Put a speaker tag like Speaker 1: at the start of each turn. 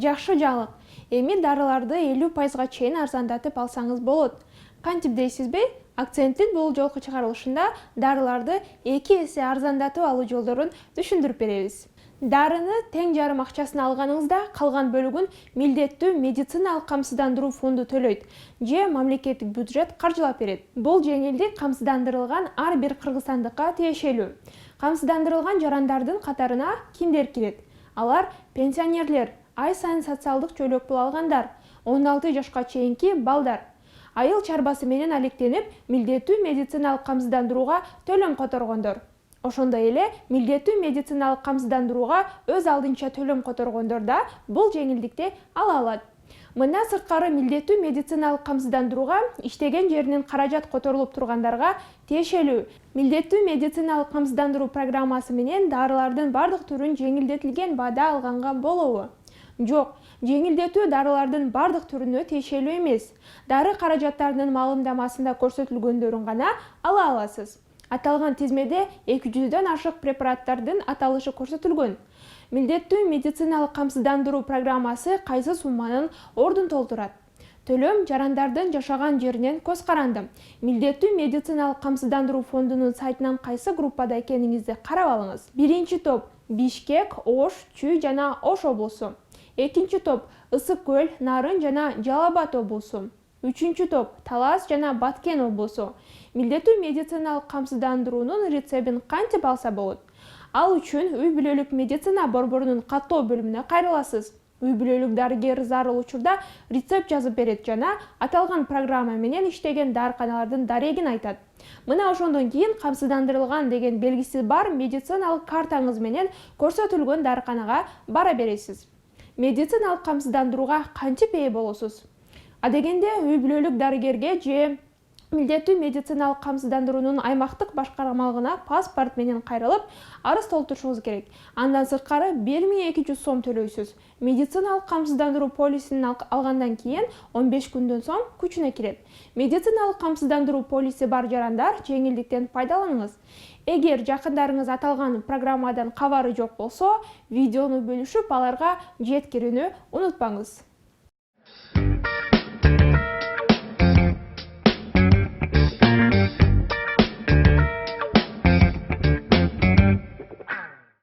Speaker 1: Жакшы жаңылык. Эми дарыларды 50% чейин арзандатып алсаңыз болот. Кантип дейсизби? Акценттин бул жолку чыгарылышында дарыларды 2 эсе арзандатып алуу жолдорун түшүндүрүп беребиз. Дарыны тең жарым акчасына алганыңызда калган бөлүгүн милдеттүү медициналык камсыздандыруу фонду төлөйт же мамлекеттик бюджет каржылап берет. Бул жеңилдик камсыздандырылган ар бир кыргызстандыкка тиешелүү. Камсыздандырылган жарандардын катарына кимдер кирет? Алар пенсионерлер, ай сайын социалдык чөйрөк пул алгандар, 16 жашка чейинки балдар, айыл чарбасы менен алектенип, милдеттүү медициналык камсыздандырууга төлөм которгондор. Ошондой эле милдеттүү медициналык камсыздандырууга өз алдынча төлөм которгондор да бул жеңилдикти ала алат. Мындан сырткары милдеттүү медициналык камсыздандырууга иштеген жеринен каражат которулуп тургандарга тиешелүү. Милдеттүү медициналык камсыздандыруу программасы менен дарылардын бардык түрүн жеңилдетилген баада алганга болобу? Жок, жеңилдетүү дарылардын бардык түрүнө тиешелүү эмес. Дары каражаттарынын маалымдамасында көрсөтүлгөндөрүн гана ала аласыз. Аталган тизмеде 200дөн ашык препараттардын аталышы көрсөтүлгөн. Милдеттүү медициналык камсыздандыруу программасы кайсы сумманын ордун толтурат? Төлөм жарандардын жашаган жеринен көз каранды. Милдеттүү медициналык камсыздандыруу фондунун сайтынан кайсы группада экениңизди карап алыңыз. Биринчи топ Бишкек, Ош, Чүй жана Ош облусу. Экинчи топ Ысык көл, Нарын жана Жалал Абад облусу. Үчүнчү топ Талас жана Баткен облусу. Милдеттүү медициналык камсыздандыруунун рецебин кантип алса болот? Ал үчүн үй бүлөлүк медицина борборунун каттоо бөлүмүнө кайрыласыз. Үй бүлөлүк дарыгер зарыл учурда рецепт жазып берет жана аталган программа менен иштеген дарыканалардын дарегин айтат. Мына ошондон кийин камсыздандырылган деген белгиси бар медициналык картаңыз менен көрсөтүлгөн дарыканага бара бересиз. Медициналык камсыздандырууга кантип ээ болосуз? Адегенде үй бүлөлүк дарыгерге же милдеттүү медициналык камсыздандыруунун аймактык башкармалыгына паспорт менен кайрылып, арыз толтурушуңуз керек. Андан сырткары 1200 сом төлөйсүз. Медициналык камсыздандыруу полисин алгандан кийин 15 күндөн соң күчүнө кирет. Медициналык камсыздандыруу полиси бар жарандар жеңилдиктен пайдаланыңыз. Эгер жакындарыңыз аталган программадан кабары жок болсо, видеону бөлүшүп аларга жеткирүүнү унутпаңыз.